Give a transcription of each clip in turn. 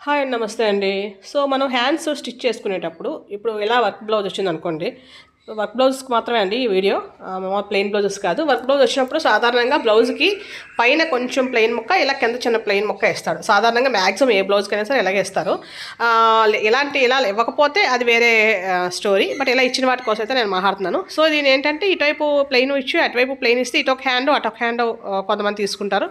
Hi అండి. నమస్తే అండి. సో, మనం హ్యాండ్స్ స్టిచ్ చేసుకునేటప్పుడు ఇప్పుడు ఇలా వర్క్ బ్లౌజ్ వచ్చిందనుకోండి. వర్క్ బ్లౌజ్‌కి మాత్రమే అండి ఈ వీడియో. మామూలు ప్లెయిన్ బ్లౌజెస్ కాదు. వర్క్ బ్లౌజ్ వచ్చినప్పుడు సాధారణంగా బ్లౌజ్‌కి పైన కొంచెం ప్లెయిన్ ముక్క, ఇలా కింద చిన్న ప్లెయిన్ ముక్క ఏస్తాడు. సాధారణంగా మ్యాక్సిమం ఏ బ్లౌజ్‌కైనా సరే ఇలాగే ఇస్తారు. ఇలా ఇవ్వకపోతే అది వేరే స్టోరీ. బట్ ఇలా ఇచ్చిన వాటి కోసం అయితే నేను మాట్లాడుతున్నాను. సో, దీనేంటంటే ఇటువైపు ప్లెయిన్ ఇచ్చి అటువైపు ప్లెయిన్ ఇస్తే ఇటొక హ్యాండ్ అటొక హ్యాండ్ కొంతమంది తీసుకుంటారు.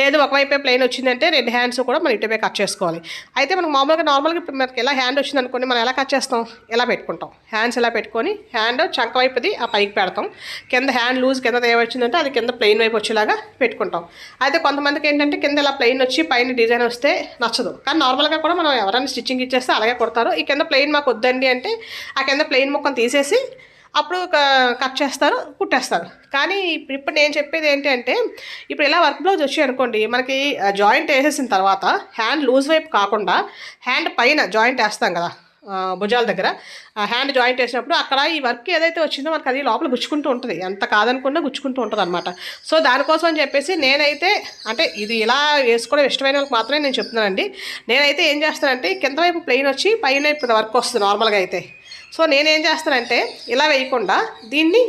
లేదు ఒకవైపే ప్లెయిన్ వచ్చిందంటే 2 హ్యాండ్స్ కూడా మనం ఇటువైపే కట్ చేసుకోవాలి. అయితే మనకు నార్మల్గా ఇప్పుడు మనకి ఎలా హ్యాండ్ వచ్చిందనుకోండి, మనం ఎలా కట్ చేస్తాం, ఎలా పెట్టుకుంటాం. హ్యాండ్స్ ఇలా పెట్టుకొని హ్యాండ్ చంక వైపుది ఆ పైకి పెడతాం. కింద హ్యాండ్ లూజ్ కింద ఏమొచ్చిందంటే అది కింద ప్లెయిన్ వైపు వచ్చేలాగా పెట్టుకుంటాం. అయితే కొంతమందికి ఏంటంటే కింద ఇలా ప్లెయిన్ వచ్చి పైన డిజైన్ వస్తే నచ్చదు. కానీ నార్మల్గా కూడా మనం ఎవరైనా స్టిచ్చింగ్ ఇచ్చేస్తే అలాగే కొడతారు. ఈ కింద ప్లెయిన్ మాకు వద్దండి అంటే ఆ కింద ప్లెయిన్ ముక్కను తీసేసి అప్పుడు కట్ చేస్తారు, కుట్టేస్తారు. కానీ ఇప్పుడు నేను చెప్పేది ఏంటంటే, ఇప్పుడు ఇలా వర్క్ బ్లౌజ్ వచ్చి అనుకోండి, మనకి జాయింట్ వేసేసిన తర్వాత హ్యాండ్ లూజ్ వైపు కాకుండా హ్యాండ్ పైన జాయింట్ వేస్తాం కదా, భుజాల దగ్గర హ్యాండ్ జాయింట్ వేసినప్పుడు అక్కడ ఈ వర్క్ ఏదైతే వచ్చిందో మనకు అది లోపల గుచ్చుకుంటూ ఉంటుంది. ఎంత కాదనుకున్నా గుచ్చుకుంటూ ఉంటుంది అనమాట. సో దానికోసం అని చెప్పేసి నేనైతే, అంటే ఇది ఇలా వేసుకోవడం ఇష్టమైన వాళ్ళకి మాత్రమే నేను చెప్తున్నానండి. నేనైతే ఏం చేస్తానంటే కింద వైపు ప్లెయిన్ వచ్చి పైన ఇప్పుడు వర్క్ వస్తుంది నార్మల్గా అయితే. సో నేనేం చేస్తానంటే ఇలా వేయకుండా దీన్ని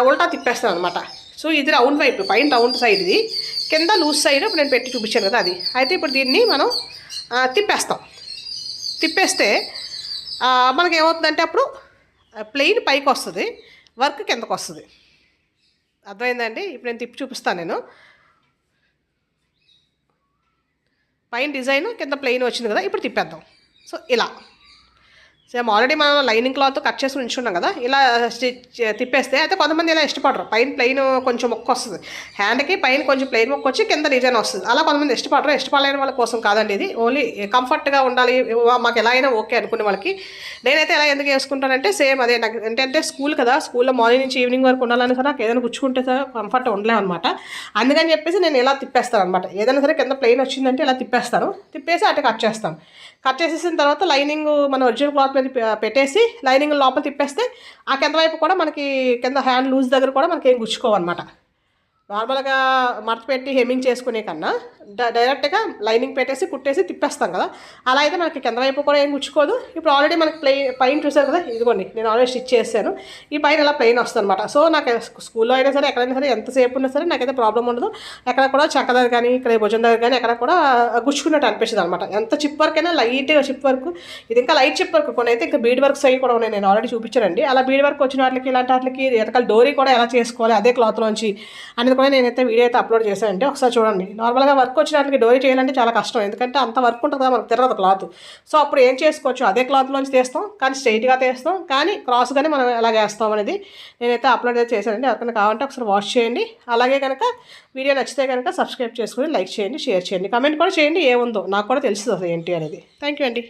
ఉల్టా తిప్పేస్తాను అనమాట. సో ఇది రౌండ్ వైపు, పైన రౌండ్ సైడ్, ఇది కింద లూజ్ సైడ్ ఇప్పుడు నేను పెట్టి చూపించాను కదా అది. అయితే ఇప్పుడు దీన్ని మనం తిప్పేస్తే మనకి ఏమవుతుందంటే అప్పుడు ప్లెయిన్ పైకి వస్తుంది, వర్క్ కిందకు వస్తుంది. అర్థమైందండి? ఇప్పుడు నేను తిప్పి చూపిస్తాను. నేను పైన డిజైన్ కింద ప్లెయిన్ వచ్చింది కదా, ఇప్పుడు తిప్పేద్దాం. సో ఇలా సేమ్ ఆల్రెడీ మనం లైనింగ్ క్లాత్ కట్ చేసి ఉంచుకున్నాం కదా, ఇలా తిప్పేస్తే. అయితే కొంతమంది ఇలా ఇష్టపడరు, పైన ప్లెయిన్ కొంచెం మొక్క వస్తుంది హ్యాండ్కి, పైన కొంచెం ప్లెయిన్ మొక్క వచ్చి కింద డిజైన్ వస్తుంది. అలా కొంతమంది ఇష్టపడరు. ఇష్టపడలేని వాళ్ళ కోసం కాదండి ఇది. ఓన్లీ కంఫర్ట్గా ఉండాలి, మాకు ఎలా అయినా ఓకే అనుకునే వాళ్ళకి. నేనైతే ఎలా ఎందుకు వేసుకుంటానంటే సేమ్ అదే. నాకు ఏంటంటే స్కూల్ కదా, స్కూల్లో మార్నింగ్ నుంచి ఈవినింగ్ వరకు ఉండాలని సరే నాకు ఏదైనా గుచ్చుకుంటే సరే కంఫర్ట్ ఉండలేము అనమాట. అందుకని చెప్పేసి నేను ఇలా తిప్పేస్తాను అనమాట. ఏదైనా సరే కింద ప్లెయిన్ వచ్చిందంటే ఇలా తిప్పేస్తాను. తిప్పేసి అటు కట్ చేస్తాను. కట్ చేసేసిన తర్వాత లైనింగ్ మన ఒరిజినల్ క్లాత్ మీద పెట్టేసి లైనింగ్ లోపల తిప్పేస్తే ఆ కింద వైపు కూడా మనకి కింద హ్యాండ్ లూజ్ దగ్గర కూడా మనకి ఏం గుచ్చుకోవన్నమాట. నార్మల్గా మడత పెట్టి హెమ్మింగ్ చేసుకునే కన్నా డైరెక్ట్గా లైనింగ్ పెట్టేసి కుట్టేసి తిప్పేస్తాం కదా, అలా అయితే మనకి కింద వైపు కూడా ఏం గుచ్చుకోదు. ఇప్పుడు ఆల్రెడీ మనకి పైన చూసారు కదా, ఇదిగోండి నేను ఆల్రెడీ స్టిచ్ చేశాను. ఈ పైన ఇలా ప్లెయిన్ వస్తుంది అనమాట. సో నాకు స్కూల్లో అయినా సరే ఎక్కడైనా సరే ఎంతసేపు ఉన్నా సరే నాకైతే ప్రాబ్లం ఉండదు. ఎక్కడ కూడా చక్క దగ్గర కానీ ఇక్కడ భుజం దగ్గర కానీ ఎక్కడ కూడా గుచ్చుకున్నట్టు అనిపించదు అనమాట. ఎంత చిప్ వర్క్ అయినా లైట్గా చిప్ వర్క్, ఇది ఇంకా లైట్ చిప్ వర్క్. కొన్ని అయితే ఇంకా బీడ్ వర్క్స్ అవి కూడా ఉన్నాయి, నేను ఆల్రెడీ చూపించానండి. అలా బీడ్ వర్క్ వచ్చిన వాటికి ఇలాంటి వాటికి ఎతకాల డోరీ కూడా ఎలా చేసుకోవాలి అదే క్లాత్లోంచి అనేది కూడా నేనైతే వీడియో అయితే అప్లోడ్ చేశానండి. ఒకసారి చూడండి. నార్మల్గా వర్క్ వచ్చిన వాటికి డోరీ చేయాలంటే చాలా కష్టం, ఎందుకంటే అంత వర్క్ ఉంటుంది కదా, మనకు తిరగదు క్లాత్. సో అప్పుడు ఏం చేసుకోవచ్చు, అదే క్లాత్లోంచి తీస్తాం కానీ స్ట్రైట్గా తీస్తాం, కానీ క్రాస్గానే మనం ఎలా వేస్తాం అనేది నేనైతే అప్లోడ్ అయితే చేశానండి. ఎవరికైనా కావాలంటే ఒకసారి వాచ్ చేయండి. అలాగే కనుక వీడియో నచ్చితే కనుక సబ్స్క్రైబ్ చేసుకుని లైక్ చేయండి, షేర్ చేయండి, కమెంట్ కూడా చేయండి. ఏముందో నాకు కూడా తెలుస్తుంది ఏంటి అనేది. థ్యాంక్ యూ అండి.